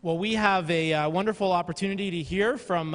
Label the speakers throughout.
Speaker 1: Well, we have a wonderful opportunity to hear from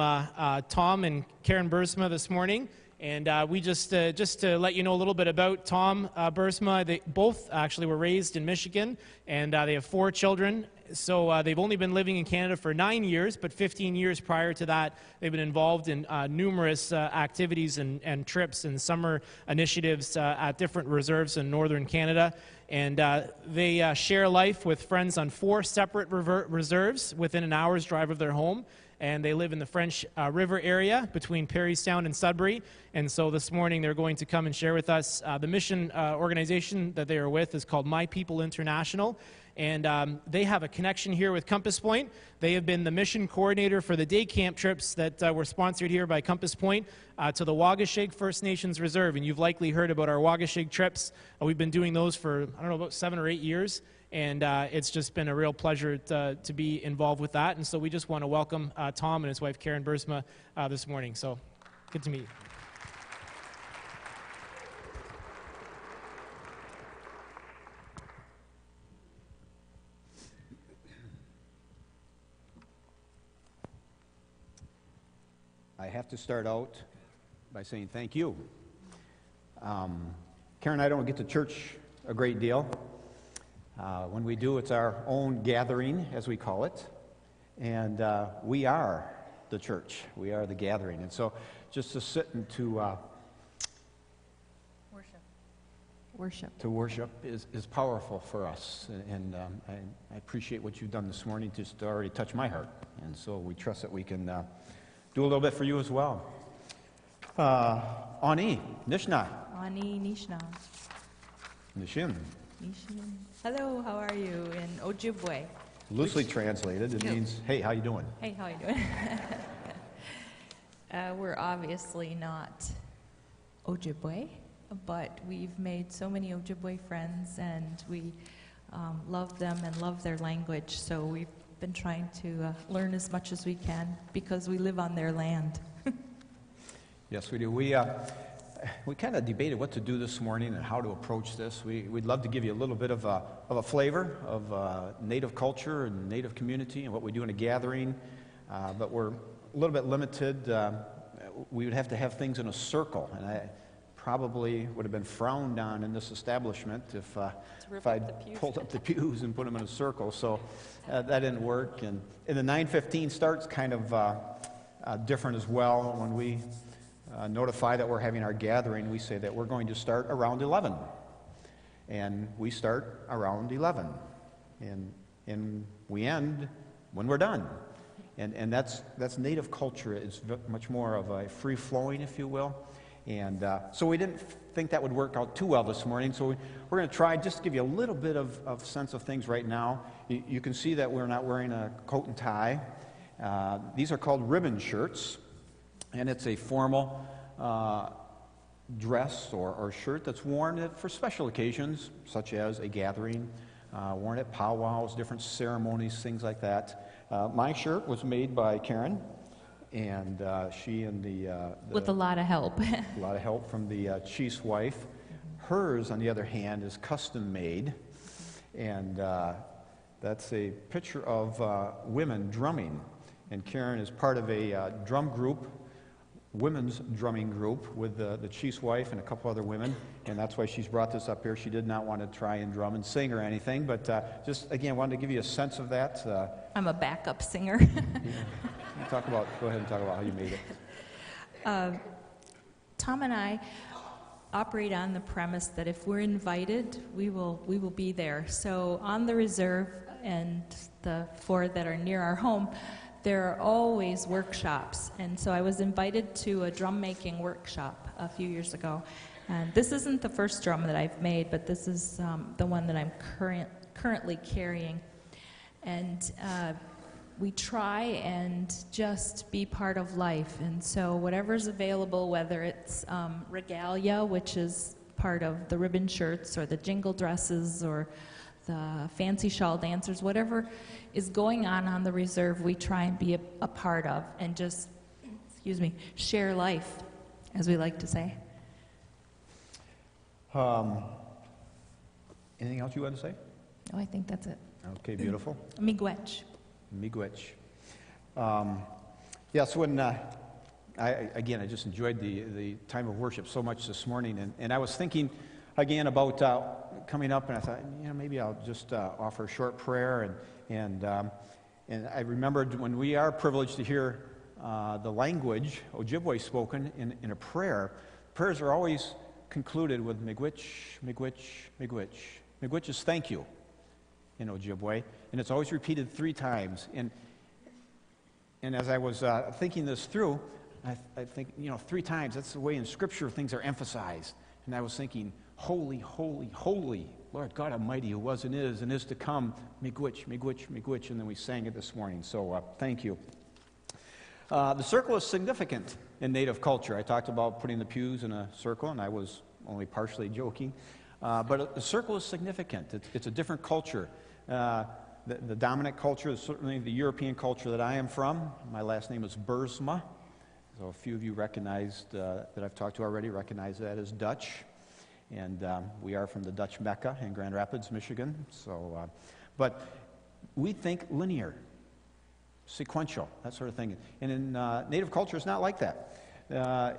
Speaker 1: Tom and Karen Bursma this morning. And we just to let you know a little bit about Tom Bursma, they both actually were raised in Michigan, and they have 4 children. So they've only been living in Canada for 9 years, but 15 years prior to that, they've been involved in numerous activities and trips and summer initiatives at different reserves in northern Canada. And they share life with friends on 4 separate reserves within an hour's drive of their home. And they live in the French River area between Parrystown and Sudbury. And so this morning they're going to come and share with us. The mission organization that they are with is called My People International. And they have a connection here with Compass Point. They have been the mission coordinator for the day camp trips that were sponsored here by Compass Point to the Waugashig First Nations Reserve. And you've likely heard about our Waugashig trips. We've been doing those for, I don't know, about 7 or 8 years. And it's just been a real pleasure to be involved with that. And so we just want to welcome Tom and his wife, Karen Bursma, this morning. So good to meet you.
Speaker 2: I have to start out by saying thank you. Karen and I don't get to church a great deal. When we do, it's our own gathering, as we call it. And we are the church. We are the gathering. And so just to sit and to worship is powerful for us. And I appreciate what you've done this morning just to already touch my heart. And so we trust that we can do a little bit for you as well. Ani, Nishna.
Speaker 3: Ani, Nishna.
Speaker 2: Nishin.
Speaker 3: Hello, how are you in Ojibwe?
Speaker 2: Loosely translated, it means, hey, how you doing?
Speaker 3: Hey, how you doing? We're obviously not Ojibwe, but we've made so many Ojibwe friends, and we love them and love their language, so we've been trying to learn as much as we can because we live on their land.
Speaker 2: Yes, we do. We kind of debated what to do this morning and how to approach this. We'd love to give you a little bit of a flavor of Native culture and Native community and what we do in a gathering, but we're a little bit limited. We would have to have things in a circle, and I probably would have been frowned on in this establishment if I'd pulled up the pews and put them in a circle, so that didn't work. And the 9:15 start's kind of different as well. When we notify that we're having our gathering, we say that we're going to start around 11. And we start around 11. And we end when we're done. And that's Native culture. It's much more of a free-flowing, if you will. And so we didn't think that would work out too well this morning. So we're going to try just to give you a little bit of sense of things right now. You can see that we're not wearing a coat and tie. These are called ribbon shirts. And it's a formal dress or shirt that's worn for special occasions, such as a gathering, worn at powwows, different ceremonies, things like that. My shirt was made by Karen, and she and
Speaker 3: with a lot of help.
Speaker 2: A lot of help from the chief's wife. Hers, on the other hand, is custom made, and that's a picture of women drumming. And Karen is part of a drum group, women's drumming group, with the chief's wife and a couple other women, and that's why she's brought this up here. She did not want to try and drum and sing or anything, but just, again, wanted to give you a sense of that.
Speaker 3: I'm a backup singer.
Speaker 2: Go ahead and talk about how you made it.
Speaker 3: Tom and I operate on the premise that if we're invited, we will be there. So on the reserve and the 4 that are near our home, there are always workshops, and so I was invited to a drum making workshop a few years ago. And this isn't the first drum that I've made, but this is the one that I'm currently carrying. And we try and just be part of life, and so whatever's available, whether it's regalia, which is part of the ribbon shirts or the jingle dresses or the fancy shawl dancers, whatever is going on the reserve, we try and be a part of and just, share life, as we like to say.
Speaker 2: Anything else you want to say?
Speaker 3: Oh, I think that's it.
Speaker 2: Okay, beautiful.
Speaker 3: Miigwech.
Speaker 2: Miigwech. Yes, when I just enjoyed the time of worship so much this morning, and I was thinking again about coming up, and I thought, maybe I'll just offer a short prayer, and I remembered when we are privileged to hear the language Ojibwe spoken in a prayer. Prayers are always concluded with Miigwech, Miigwech, Miigwech. Miigwech is thank you in Ojibwe, and it's always repeated 3 times. And as I was thinking this through, I think, 3 times, that's the way in Scripture things are emphasized. And I was thinking, holy, holy, holy, Lord God Almighty, who was and is to come, Miigwech, Miigwech, Miigwech, and then we sang it this morning, so thank you. The circle is significant in Native culture. I talked about putting the pews in a circle, and I was only partially joking. But the circle is significant. It's a different culture. The dominant culture is certainly the European culture that I am from. My last name is Buursma. So a few of you recognized, that I've talked to already, recognize that as Dutch. And we are from the Dutch Mecca in Grand Rapids, Michigan. So, but we think linear, sequential, that sort of thing. And in Native culture, it's not like that.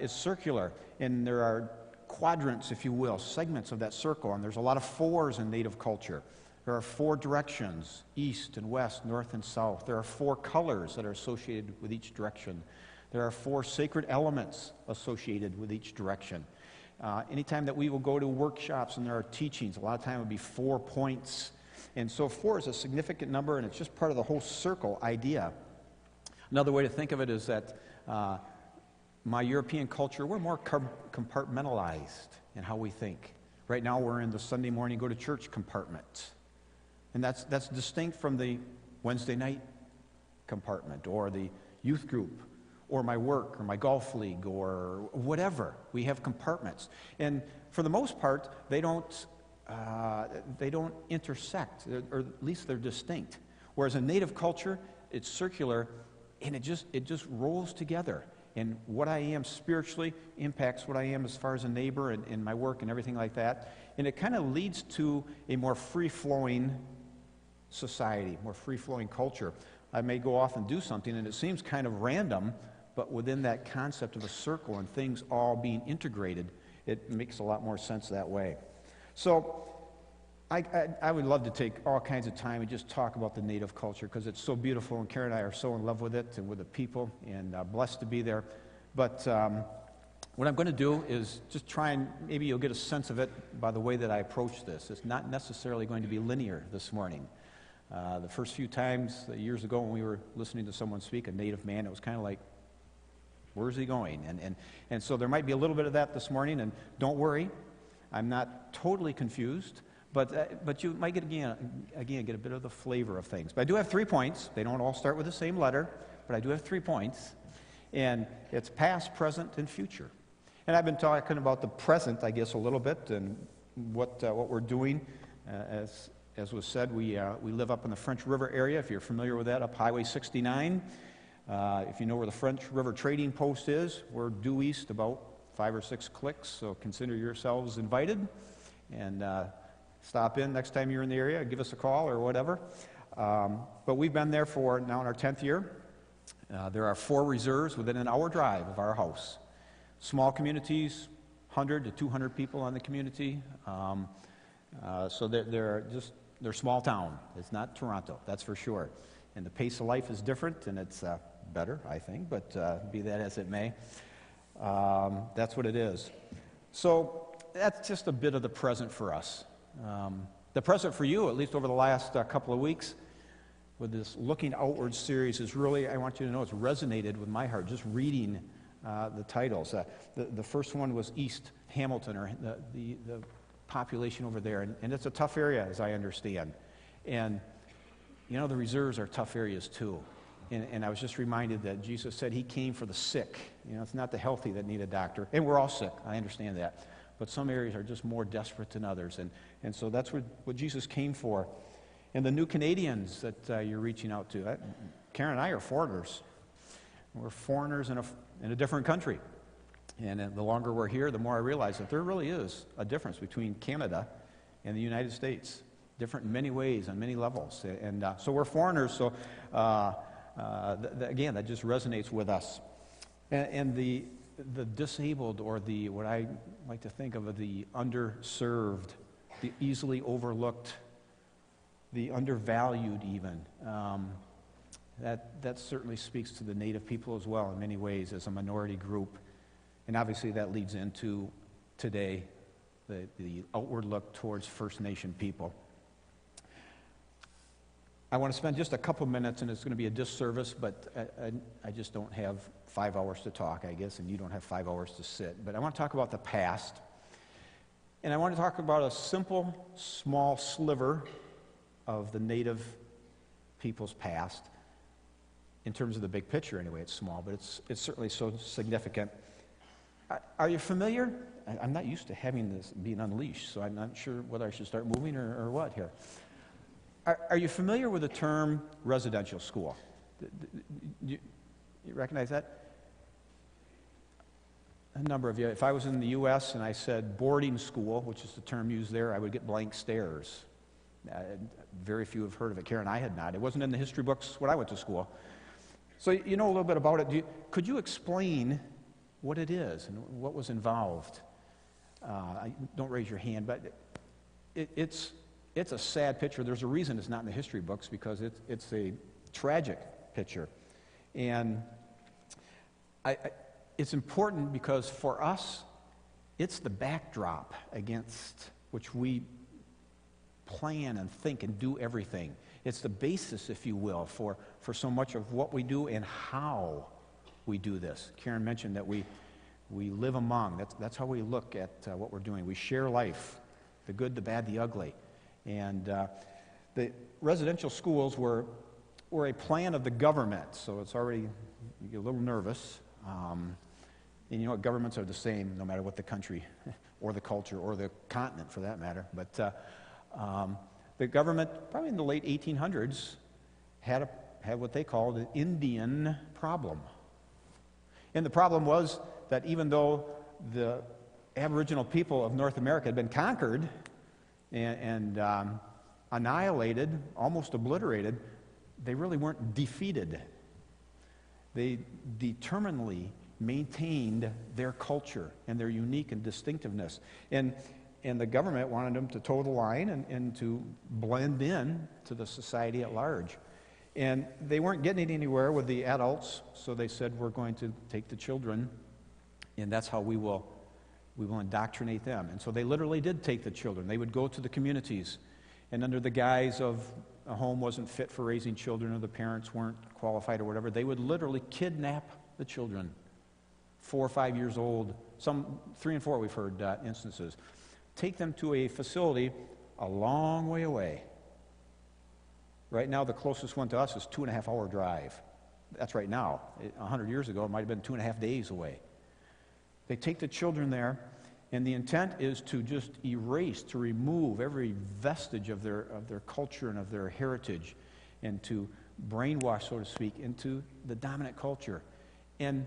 Speaker 2: It's circular, and there are quadrants, if you will, segments of that circle, and there's a lot of 4s in Native culture. There are 4 directions, east and west, north and south. There are 4 colors that are associated with each direction. There are 4 sacred elements associated with each direction. Anytime that we will go to workshops and there are teachings, a lot of time it would be 4 points. And so 4 is a significant number, and it's just part of the whole circle idea. Another way to think of it is that my European culture, we're more compartmentalized in how we think. Right now we're in the Sunday morning go to church compartment. And that's distinct from the Wednesday night compartment, or the youth group, or my work, or my golf league, or whatever. We have compartments. And for the most part, they don't intersect, or at least they're distinct. Whereas in Native culture, it's circular, and it just rolls together. And what I am spiritually impacts what I am as far as a neighbor and my work and everything like that. And it kind of leads to a more free-flowing society, more free-flowing culture. I may go off and do something, and it seems kind of random, but within that concept of a circle and things all being integrated, it makes a lot more sense that way. So I would love to take all kinds of time and just talk about the Native culture, because it's so beautiful, and Karen and I are so in love with it and with the people, and blessed to be there. But what I'm going to do is just try and maybe you'll get a sense of it by the way that I approach this. It's not necessarily going to be linear this morning. The first few times, years ago, when we were listening to someone speak, a Native man, it was kind of like, where's he going? And so there might be a little bit of that this morning, and don't worry, I'm not totally confused, but you might get a bit of the flavor of things. But I do have 3 points. They don't all start with the same letter, but I do have 3 points, and it's past, present, and future. And I've been talking about the present, I guess, a little bit, and what we're doing. As was said, we live up in the French River area. If you're familiar with that, up Highway 69. If you know where the French River Trading Post is, we're due east about 5 or 6 clicks, so consider yourselves invited. And stop in next time you're in the area, give us a call or whatever. But we've been there for now in our 10th year. There are 4 reserves within an hour drive of our house. Small communities, 100 to 200 people on the community. So they're small town. It's not Toronto, that's for sure. And the pace of life is different, and it's better, I think, but be that as it may. That's what it is. So that's just a bit of the present for us. The present for you, at least over the last couple of weeks, with this Looking Outward series, is really, I want you to know, it's resonated with my heart, just reading the titles. The first one was East Hamilton, or the population over there, and it's a tough area, as I understand. And, the reserves are tough areas, too. And I was just reminded that Jesus said he came for the sick. It's not the healthy that need a doctor. And we're all sick, I understand that. But some areas are just more desperate than others. And so that's what Jesus came for. And the new Canadians that you're reaching out to, Karen and I are foreigners. We're foreigners in a different country. And the longer we're here, the more I realize that there really is a difference between Canada and the United States. different in many ways, on many levels. And so we're foreigners, so again, that just resonates with us. And the disabled, or the what I like to think of as the underserved, the easily overlooked, the undervalued even, that certainly speaks to the Native people as well in many ways as a minority group. And obviously that leads into today, the outward look towards First Nation people. I want to spend just a couple minutes, and it's going to be a disservice, but I just don't have 5 hours to talk, I guess, and you don't have 5 hours to sit. But I want to talk about the past, and I want to talk about a simple, small sliver of the Native people's past. In terms of the big picture, anyway, it's small, but it's certainly so significant. Are you familiar? I'm not used to having this being unleashed, so I'm not sure whether I should start moving or what here. Are you familiar with the term residential school? You recognize that? A number of you. If I was in the U.S. and I said boarding school, which is the term used there, I would get blank stares. Very few have heard of it. Karen and I had not. It wasn't in the history books when I went to school. So you know a little bit about it. Could you explain what it is and what was involved? Don't raise your hand, but it's a sad picture. There's a reason it's not in the history books, because it's a tragic picture. And it's important because for us, it's the backdrop against which we plan and think and do everything. It's the basis, if you will, for so much of what we do and how we do this. Karen mentioned that we live among. That's how we look at what we're doing. We share life, the good, the bad, the ugly. And the residential schools were a plan of the government, so it's already, you get a little nervous. And you know what, governments are the same no matter what the country or the culture or the continent for that matter. But the government, probably in the late 1800s, had what they called an Indian problem. And the problem was that even though the Aboriginal people of North America had been conquered and annihilated, almost obliterated, they really weren't defeated. They determinedly maintained their culture and their unique and distinctiveness. And the government wanted them to toe the line and to blend in to the society at large. And they weren't getting anywhere with the adults, so they said, we're going to take the children, and that's how we will indoctrinate them. And so they literally did take the children. They would go to the communities, and under the guise of a home wasn't fit for raising children or the parents weren't qualified or whatever, they would literally kidnap the children, 4 or 5 years old, some 3 and 4 we've heard instances. Take them to a facility a long way away. Right now, the closest one to us is 2.5-hour drive. That's right now. 100 years ago, it might have been 2.5 days away. They take the children there, and the intent is to just erase, to remove every vestige of their culture and of their heritage, and to brainwash, so to speak, into the dominant culture. And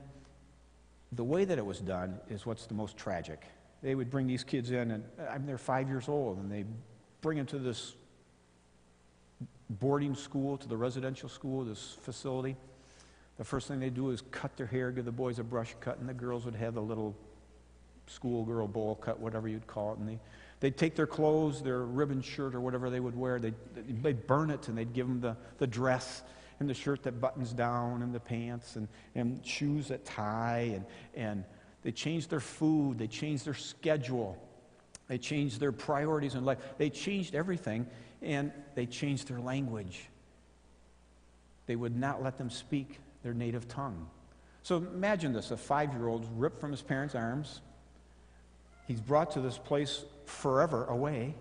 Speaker 2: the way that it was done is what's the most tragic. They would bring these kids in, and they're 5 years old, and they bring them to this boarding school, to the residential school, this facility. The first thing they do is cut their hair, give the boys a brush cut, and the girls would have the little schoolgirl bowl cut, whatever you'd call it. And they'd take their clothes, their ribbon shirt or whatever they would wear, they'd burn it, and they'd give them the dress and the shirt that buttons down and the pants and shoes that tie. And they changed their food, they changed their schedule, they changed their priorities in life. They changed everything, and they changed their language. They would not let them speak their native tongue. So imagine this, a 5-year-old ripped from his parents' arms. He's brought to this place forever away.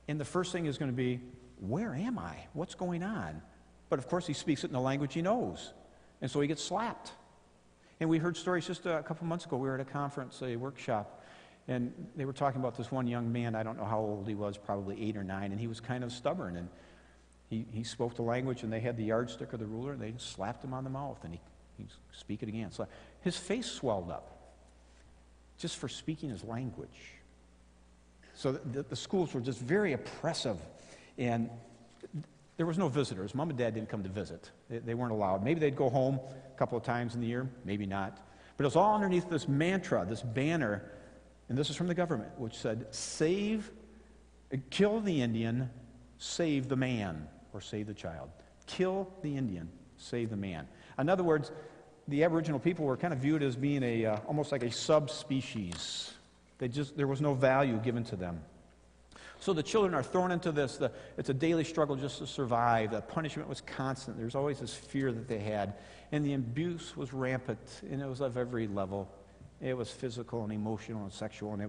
Speaker 2: And the first thing is going to be, where am I? What's going on? But of course he speaks it in the language he knows. And so he gets slapped. And we heard stories just a couple months ago. We were at a conference, a workshop, and they were talking about this one young man. I don't know how old he was, probably 8 or 9, and he was kind of stubborn. And he spoke the language, and they had the yardstick or the ruler, and they slapped him on the mouth, and he'd speak it again. So his face swelled up just for speaking his language. So the schools were just very oppressive. And there was no visitors. Mom and Dad didn't come to visit. They weren't allowed. Maybe they'd go home a couple of times in the year, maybe not. But it was all underneath this mantra, this banner, and this is from the government, which said, kill the Indian, save the man, or save the child. Kill the Indian, save the man. In other words, the Aboriginal people were kind of viewed as being almost like a subspecies. There was no value given to them. So the children are thrown into this. It's a daily struggle just to survive. The punishment was constant. There's always this fear that they had. And the abuse was rampant, and it was of every level. It was physical and emotional and sexual, and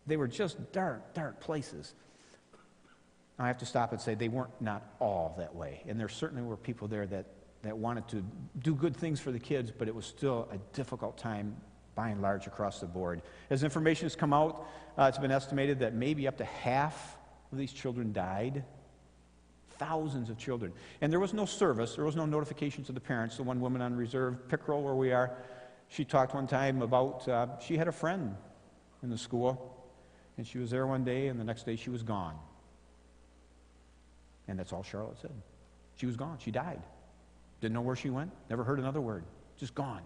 Speaker 2: they were just dark, dark places. I have to stop and say they weren't not all that way. And there certainly were people there that wanted to do good things for the kids, but it was still a difficult time by and large across the board. As information has come out, it's been estimated that maybe up to half of these children died. Thousands of children. And there was no service. There was no notification to the parents. The one woman on reserve, Pickerel, where we are, she talked one time about she had a friend in the school, and she was there one day, and the next day she was gone. And that's all Charlotte said. She was gone. She died. Didn't know where she went. Never heard another word. Just gone.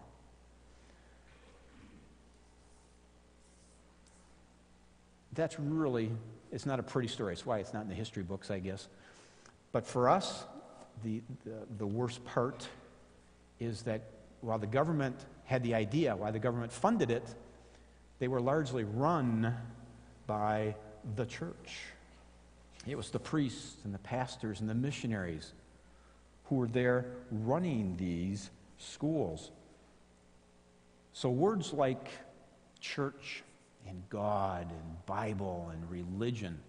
Speaker 2: That's really, it's not a pretty story. It's why it's not in the history books, I guess. But for us, the worst part is that while the government had the idea, while the government funded it, they were largely run by the church. It was the priests and the pastors and the missionaries who were there running these schools. So words like church and God and Bible and religion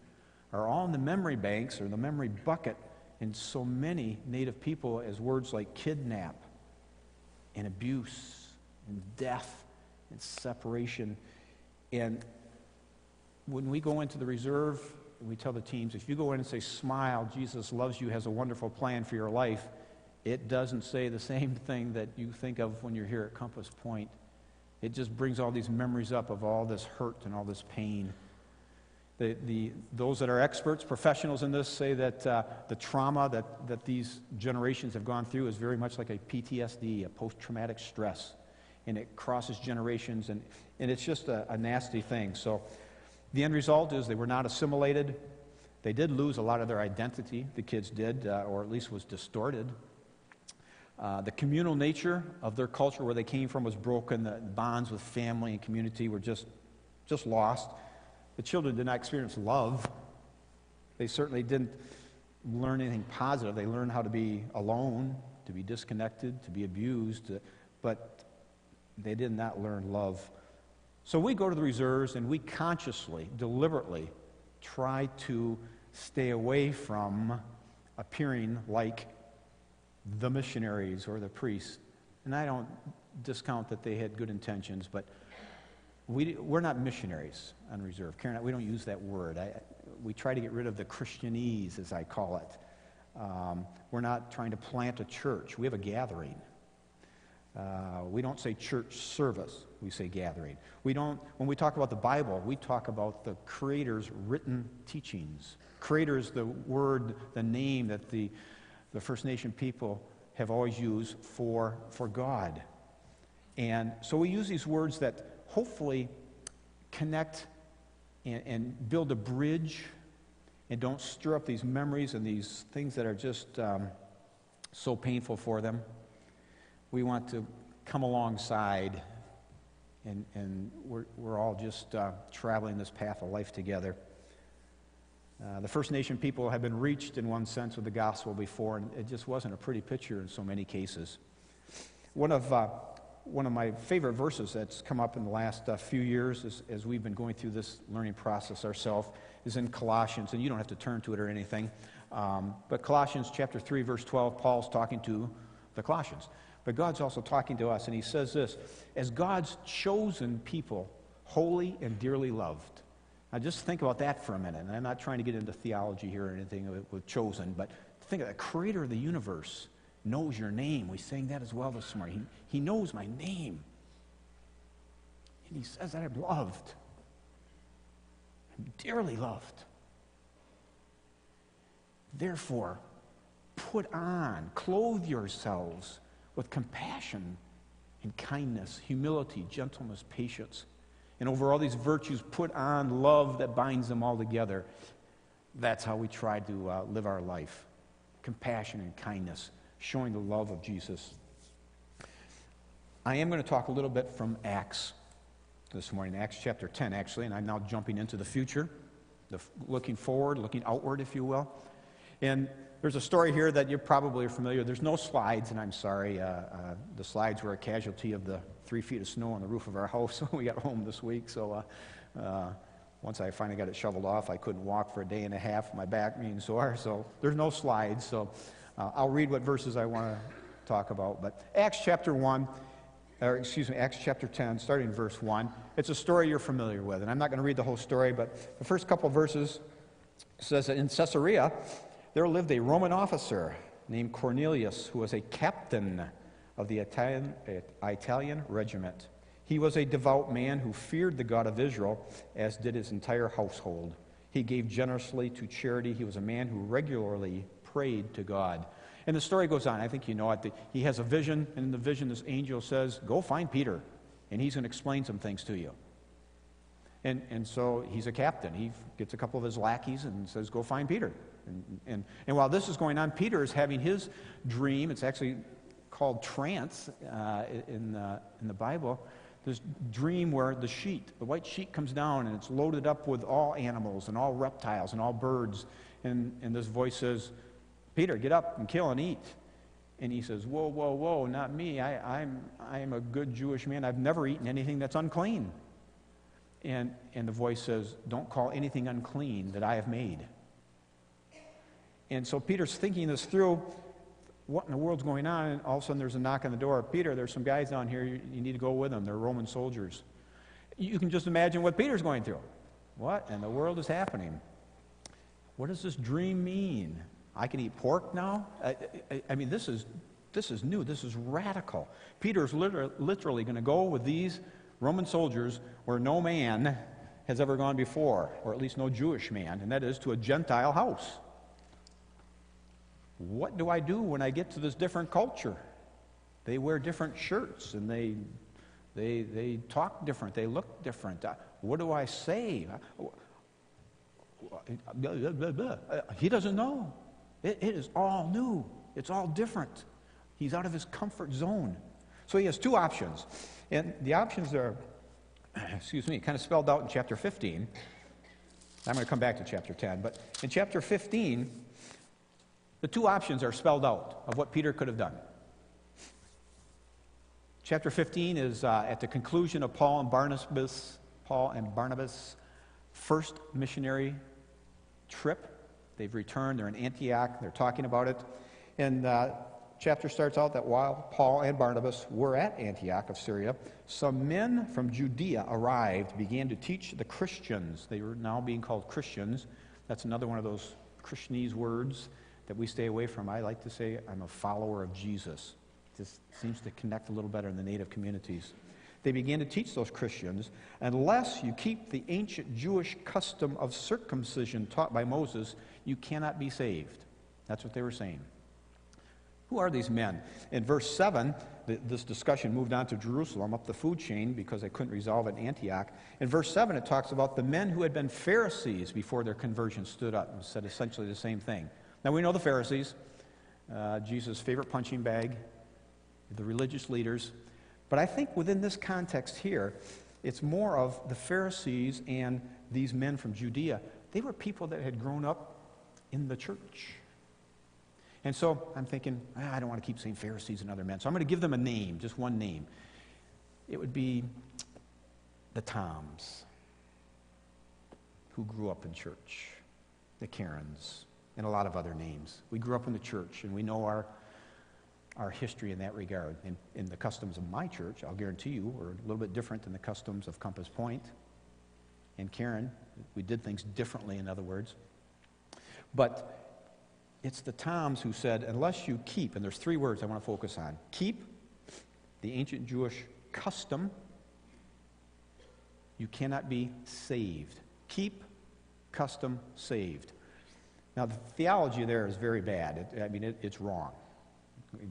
Speaker 2: are all in the memory banks or the memory bucket in so many Native people as words like kidnap and abuse and death and separation. And when we go into the reserve, we tell the teams, if you go in and say, smile, Jesus loves you, has a wonderful plan for your life, it doesn't say the same thing that you think of when you're here at Compass Point. It just brings all these memories up of all this hurt and all this pain. Those that are experts, professionals in this, say that the trauma that these generations have gone through is very much like a PTSD, a post-traumatic stress, and it crosses generations, and it's just a nasty thing. So the end result is they were not assimilated. They did lose a lot of their identity, the kids did, or at least was distorted. The communal nature of their culture, where they came from, was broken. The bonds with family and community were just lost. The children did not experience love. They certainly didn't learn anything positive. They learned how to be alone, to be disconnected, to be abused, but they did not learn love. So we go to the reserves and we consciously, deliberately try to stay away from appearing like the missionaries or the priests. And I don't discount that they had good intentions, but we're not missionaries on reserve. Karen, we don't use that word. We try to get rid of the Christianese, as I call it. We're not trying to plant a church. We have a gathering. We don't say church service. We say gathering. When we talk about the Bible, we talk about the Creator's written teachings. Creator is the word, the name that the First Nation people have always used for God. And so we use these words that hopefully connect and build a bridge and don't stir up these memories and these things that are just so painful for them. We want to come alongside, and we're all just traveling this path of life together. The First Nation people have been reached in one sense with the gospel before, and it just wasn't a pretty picture in so many cases. One of my favorite verses that's come up in the last few years as we've been going through this learning process ourselves is in Colossians, and you don't have to turn to it or anything. But Colossians chapter 3, verse 12, Paul's talking to the Colossians. But God's also talking to us, and he says this, as God's chosen people, holy and dearly loved. Now just think about that for a minute. And I'm not trying to get into theology here or anything with chosen, but think of the creator of the universe knows your name. We sang that as well this morning. He knows my name. And he says that I'm loved. dearly loved. Therefore, put on, clothe yourselves with compassion and kindness, humility, gentleness, patience. And over all these virtues, put on love that binds them all together. That's how we try to live our life. Compassion and kindness, showing the love of Jesus. I am going to talk a little bit from Acts this morning, Acts chapter 10, actually, and I'm now jumping into the future, looking forward, looking outward, if you will. And there's a story here that you're probably familiar. There's no slides, and I'm sorry. The slides were a casualty of the 3 feet of snow on the roof of our house when we got home this week. So once I finally got it shoveled off, I couldn't walk for a day and a half, my back being sore. So there's no slides. So I'll read what verses I want to talk about. But Acts chapter 10, starting in verse 1. It's a story you're familiar with. And I'm not going to read the whole story, but the first couple of verses says that in Caesarea, there lived a Roman officer named Cornelius, who was a captain of the Italian regiment. He was a devout man who feared the God of Israel, as did his entire household. He gave generously to charity. He was a man who regularly prayed to God. And the story goes on. I think you know it. He has a vision, and in the vision this angel says, go find Peter, and he's going to explain some things to you. And so he's a captain. He gets a couple of his lackeys and says, go find Peter. And while this is going on, Peter is having his dream. It's actually called trance in the Bible. This dream where the white sheet comes down, and it's loaded up with all animals and all reptiles and all birds. And this voice says, Peter, get up and kill and eat. And he says, whoa, whoa, whoa, not me. I'm a good Jewish man. I've never eaten anything that's unclean. And the voice says, don't call anything unclean that I have made. And so Peter's thinking this through. What in the world's going on? And all of a sudden there's a knock on the door. Peter, there's some guys down here. You need to go with them. They're Roman soldiers. You can just imagine what Peter's going through. What in the world is happening? What does this dream mean? I can eat pork now? I mean, this is new. This is radical. Peter's literally going to go with these Roman soldiers where no man has ever gone before, or at least no Jewish man, and that is to a Gentile house. What do I do when I get to this different culture? They wear different shirts, and they talk different. They look different. What do I say? He doesn't know. It is all new. It's all different. He's out of his comfort zone. So he has two options. And the options are, kind of spelled out in chapter 15. I'm going to come back to chapter 10. But in chapter 15, the two options are spelled out of what Peter could have done. Chapter 15 is at the conclusion of Paul and Barnabas' first missionary trip. They've returned. They're in Antioch. They're talking about it. And chapter starts out that while Paul and Barnabas were at Antioch of Syria, some men from Judea arrived, began to teach the Christians. They were now being called Christians. That's another one of those Christianese words that we stay away from. I like to say I'm a follower of Jesus. It just seems to connect a little better in the native communities. They began to teach those Christians, unless you keep the ancient Jewish custom of circumcision taught by Moses, you cannot be saved. That's what they were saying. Who are these men? In verse 7, this discussion moved on to Jerusalem, up the food chain, because they couldn't resolve it in Antioch. In verse 7, it talks about the men who had been Pharisees before their conversion stood up and said essentially the same thing. Now, we know the Pharisees, Jesus' favorite punching bag, the religious leaders. But I think within this context here, it's more of the Pharisees and these men from Judea. They were people that had grown up in the church. And so I'm thinking, I don't want to keep saying Pharisees and other men. So I'm going to give them a name, just one name. It would be the Toms, who grew up in church, the Karens, and a lot of other names. We grew up in the church, and we know our history in that regard. In the customs of my church, I'll guarantee you, are a little bit different than the customs of Compass Point and Karen. We did things differently, in other words. But it's the Toms who said, unless you keep, and there's three words I want to focus on. Keep the ancient Jewish custom, you cannot be saved. Keep custom, saved. Now, the theology there is very bad. It's wrong.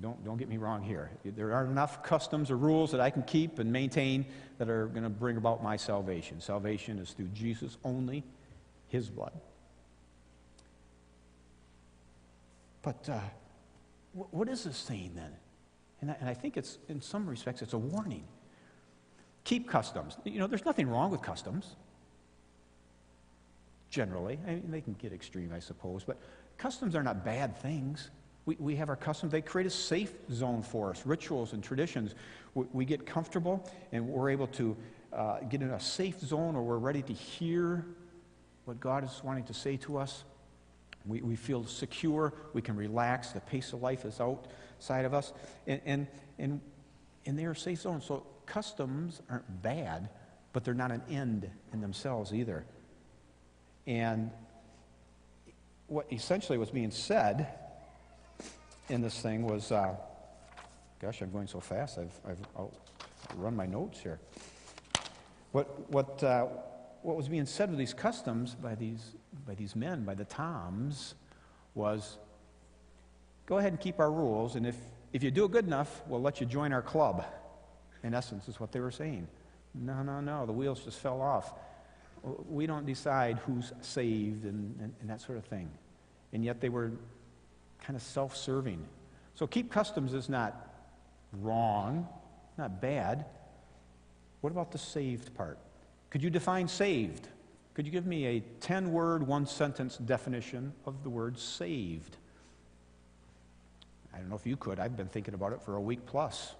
Speaker 2: Don't get me wrong here. There aren't enough customs or rules that I can keep and maintain that are going to bring about my salvation. Salvation is through Jesus only, his blood. But what is this saying then? And I think it's, in some respects, it's a warning. Keep customs. There's nothing wrong with customs. Generally. They can get extreme, I suppose, but customs are not bad things. We have our customs. They create a safe zone for us, rituals and traditions. We get comfortable, and we're able to get in a safe zone, or we're ready to hear what God is wanting to say to us. We feel secure. We can relax. The pace of life is outside of us, and they're a safe zone. So customs aren't bad, but they're not an end in themselves either. And what essentially was being said in this thing was, gosh, I'm going so fast, I'll run my notes here. What was being said with these customs by these men, by the Toms, was, go ahead and keep our rules, and if you do it good enough, we'll let you join our club. In essence, is what they were saying. No, the wheels just fell off. We don't decide who's saved and that sort of thing. And yet they were kind of self-serving. So keep customs is not wrong, not bad. What about the saved part? Could you define saved? Could you give me a 10-word, one-sentence definition of the word saved? I don't know if you could. I've been thinking about it for a week plus.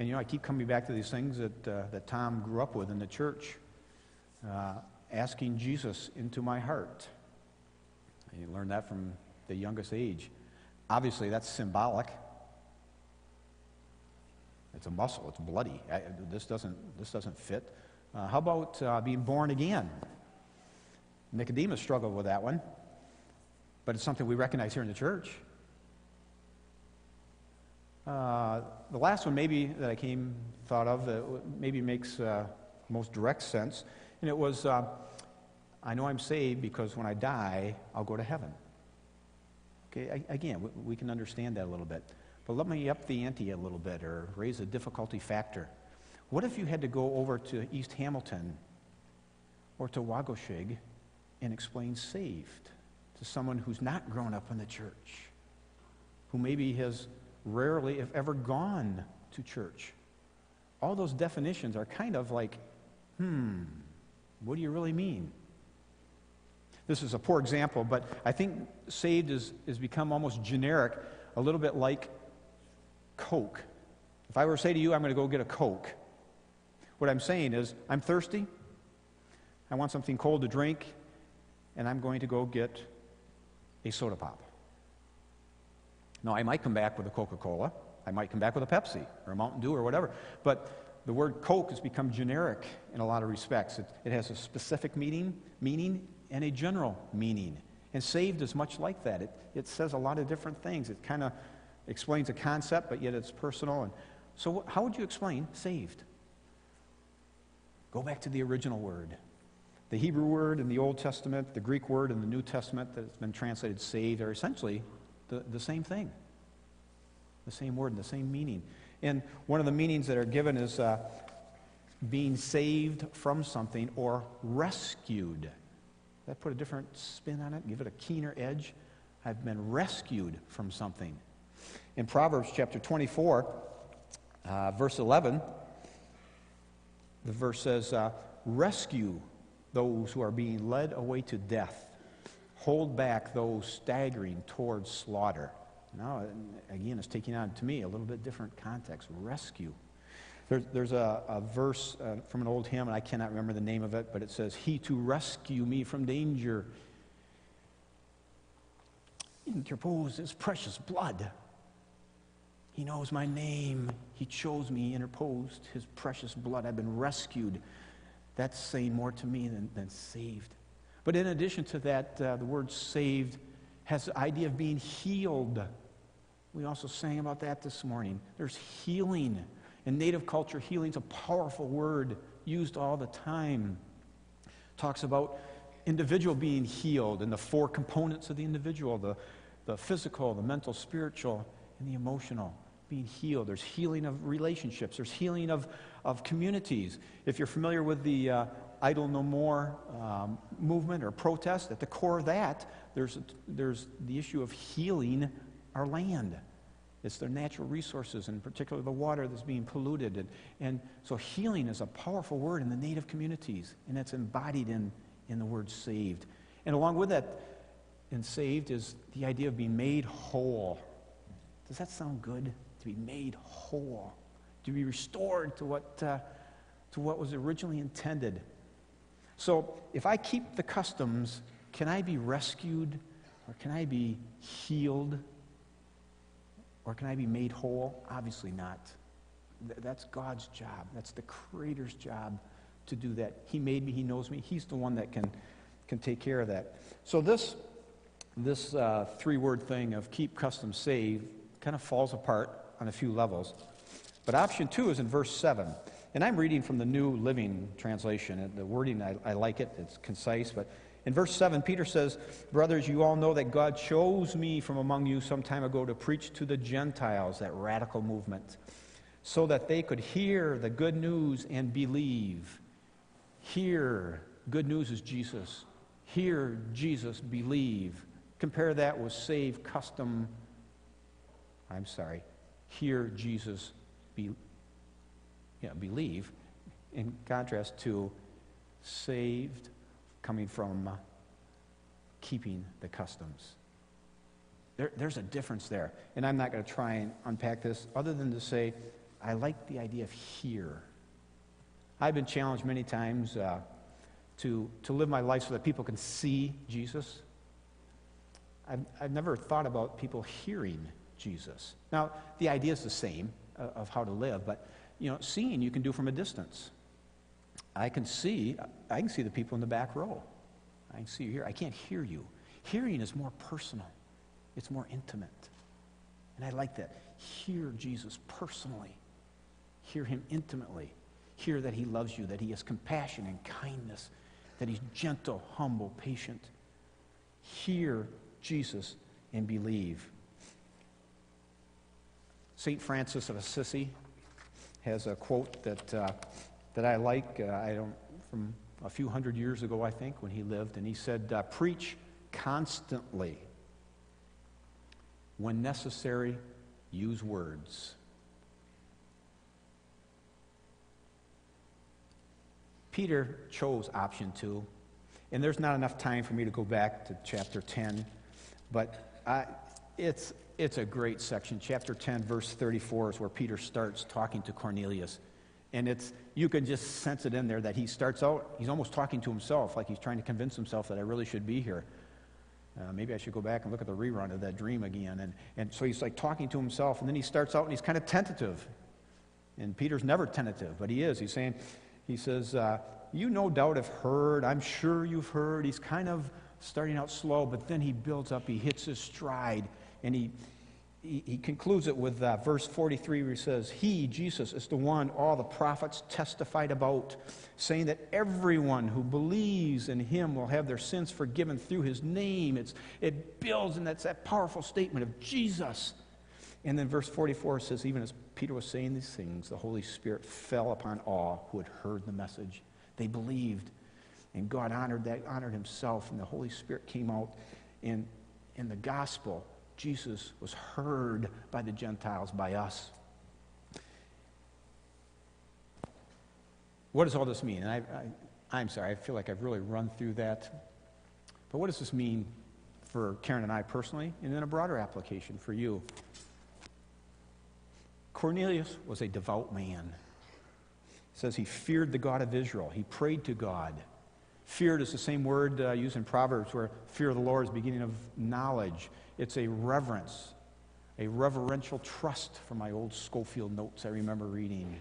Speaker 2: And I keep coming back to these things that Tom grew up with in the church. Asking Jesus into my heart. And you learn that from the youngest age. Obviously, that's symbolic. It's a muscle. It's bloody. This doesn't fit. How about being born again? Nicodemus struggled with that one, but it's something we recognize here in the church. The last one, maybe that I thought of that maybe makes most direct sense, and it was, I know I'm saved because when I die, I'll go to heaven. Okay, again, we can understand that a little bit. But let me up the ante a little bit, or raise a difficulty factor. What if you had to go over to East Hamilton or to Wagoshig and explain saved to someone who's not grown up in the church, who maybe has rarely, if ever, gone to church? All those definitions are kind of like, what do you really mean? This is a poor example, but I think saved has become almost generic, a little bit like Coke. If I were to say to you, I'm going to go get a Coke, what I'm saying is, I'm thirsty, I want something cold to drink, and I'm going to go get a soda pop. Now, I might come back with a Coca-Cola, I might come back with a Pepsi, or a Mountain Dew, or whatever, but the word Coke has become generic in a lot of respects. It has a specific meaning and a general meaning. And saved is much like that. It says a lot of different things. It kind of explains a concept, but yet it's personal. And so how would you explain saved? Go back to the original word. The Hebrew word in the Old Testament, the Greek word in the New Testament that's been translated saved are essentially the same thing. The same word and the same meaning. And one of the meanings that are given is being saved from something or rescued. That put a different spin on it, give it a keener edge. I've been rescued from something. In Proverbs chapter 24, verse 11, the verse says, rescue those who are being led away to death. Hold back those staggering towards slaughter. Now, again, it's taking on, to me, a little bit different context. Rescue. There's a verse from an old hymn, and I cannot remember the name of it, but it says, He to rescue me from danger interposed His precious blood. He knows my name. He chose me, interposed His precious blood. I've been rescued. That's saying more to me than saved. But in addition to that, the word saved has the idea of being healed. We also sang about that this morning. There's healing. In Native culture, healing is a powerful word used all the time. Talks about individual being healed and the four components of the individual, the physical, the mental, spiritual, and the emotional being healed. There's healing of relationships. There's healing of communities. If you're familiar with the Idle No More movement or protest, at the core of that, there's the issue of healing our land. It's their natural resources, and particularly the water that's being polluted. And so healing is a powerful word in the Native communities, and it's embodied in the word saved. And along with that, in saved, is the idea of being made whole. Does that sound good? To be made whole. To be restored to what was originally intended. So if I keep the customs, can I be rescued? Or can I be healed? Or can I be made whole? Obviously not. That's God's job. That's the Creator's job to do that. He made me. He knows me. He's the one that can take care of that. So this three-word thing of keep, custom, save kind of falls apart on a few levels. But option 2 is in verse 7. And I'm reading from the New Living Translation. And the wording, I like it. It's concise. But in verse 7, Peter says, "Brothers, you all know that God chose me from among you some time ago to preach to the Gentiles," that radical movement, "so that they could hear the good news and believe." Hear, good news is Jesus. Hear Jesus, believe. Compare that with save, custom. Hear Jesus, believe, in contrast to saved, coming from keeping the customs. There's a difference there. And I'm not going to try and unpack this other than to say, I like the idea of hear. I've been challenged many times to live my life so that people can see Jesus. I've never thought about people hearing Jesus. Now, the idea is the same of how to live, but seeing you can do from a distance. I can see the people in the back row. I can see you here. I can't hear you. Hearing is more personal. It's more intimate. And I like that. Hear Jesus personally. Hear him intimately. Hear that he loves you, that he has compassion and kindness, that he's gentle, humble, patient. Hear Jesus and believe. St. Francis of Assisi has a quote that I like. From a few hundred years ago, I think, when he lived, and he said, "Preach constantly. When necessary, use words." Peter chose option 2, and there's not enough time for me to go back to chapter 10, but it's a great section. Chapter 10, verse 34 is where Peter starts talking to Cornelius. And you can just sense it in there that he starts out, he's almost talking to himself, like he's trying to convince himself that I really should be here. Maybe I should go back and look at the rerun of that dream again. And so he's like talking to himself, and then he starts out and he's kind of tentative. And Peter's never tentative, but he is. He says, "You no doubt have heard, I'm sure you've heard." He's kind of starting out slow, but then he builds up, he hits his stride, and he concludes it with verse 43 where he says, "He, Jesus, is the one all the prophets testified about, saying that everyone who believes in him will have their sins forgiven through his name." It builds, and that's that powerful statement of Jesus. And then verse 44 says, even as Peter was saying these things, the Holy Spirit fell upon all who had heard the message. They believed, and God honored himself, and the Holy Spirit came out. In the gospel, Jesus was heard by the Gentiles, by us. What does all this mean? And I'm sorry, I feel like I've really run through that. But what does this mean for Karen and I personally, and in a broader application for you? Cornelius was a devout man. It says he feared the God of Israel. He prayed to God. Feared is the same word used in Proverbs, where fear of the Lord is the beginning of knowledge. It's a reverence, a reverential trust, from my old Schofield notes I remember reading.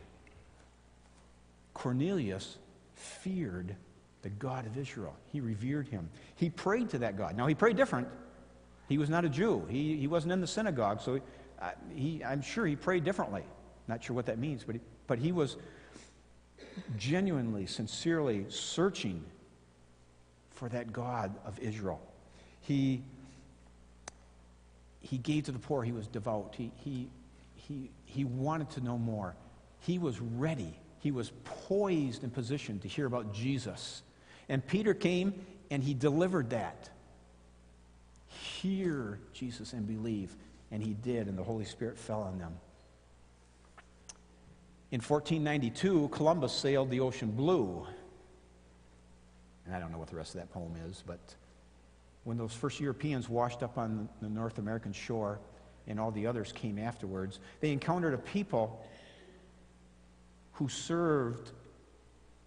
Speaker 2: Cornelius feared the God of Israel. He revered him. He prayed to that God. Now, he prayed different. He was not a Jew. He wasn't in the synagogue, so I'm sure he prayed differently. Not sure what that means, but he was genuinely, sincerely searching for that God of Israel. He gave to the poor. He was devout. He wanted to know more. He was ready. He was poised and positioned to hear about Jesus. And Peter came and he delivered that. Hear Jesus and believe. And he did, and the Holy Spirit fell on them. In 1492, Columbus sailed the ocean blue. And I don't know what the rest of that poem is, but when those first Europeans washed up on the North American shore and all the others came afterwards, they encountered a people who served,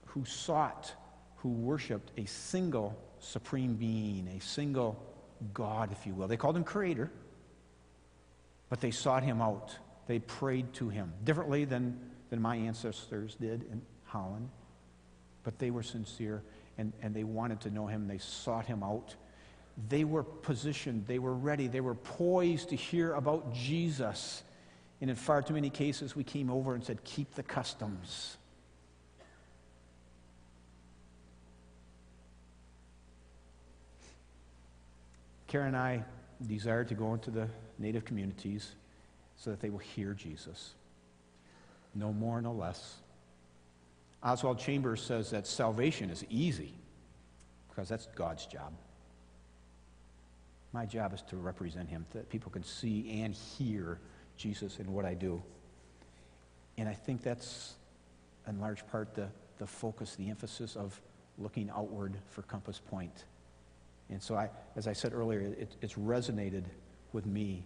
Speaker 2: who sought, who worshiped a single supreme being, a single God, if you will. They called him Creator, but they sought him out. They prayed to him differently than my ancestors did in Holland, but they were sincere and they wanted to know him. They sought him out. They were positioned, they were ready, they were poised to hear about Jesus. And in far too many cases, we came over and said, keep the customs. Karen and I desire to go into the Native communities so that they will hear Jesus. No more, no less. Oswald Chambers says that salvation is easy because that's God's job. My job is to represent him, that people can see and hear Jesus in what I do. And I think that's in large part the focus, the emphasis of looking outward for Compass Point. And so, as I said earlier, it's resonated with me.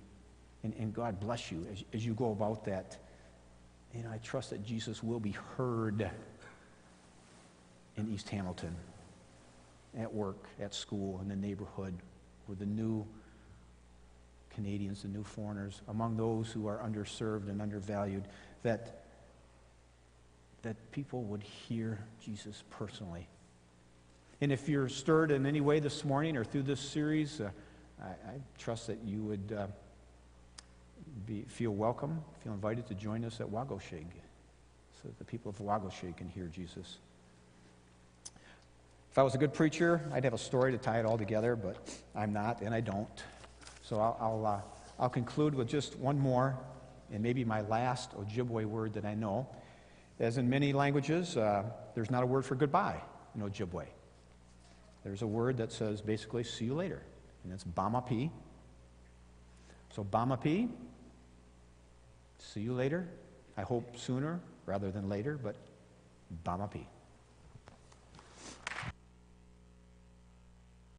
Speaker 2: And God bless you as you go about that. And I trust that Jesus will be heard in East Hamilton, at work, at school, in the neighborhood, with the new Canadians, the new foreigners, among those who are underserved and undervalued, that people would hear Jesus personally. And if you're stirred in any way this morning or through this series, I trust that you would feel welcome, feel invited to join us at Wagoshig, so that the people of Wagoshig can hear Jesus. If I was a good preacher, I'd have a story to tie it all together, but I'm not, and I don't. So I'll conclude with just one more, and maybe my last Ojibwe word that I know. As in many languages, there's not a word for goodbye in Ojibwe. There's a word that says basically, see you later, and it's Bamapi. So Bamapi, see you later. I hope sooner rather than later, but Bamapi.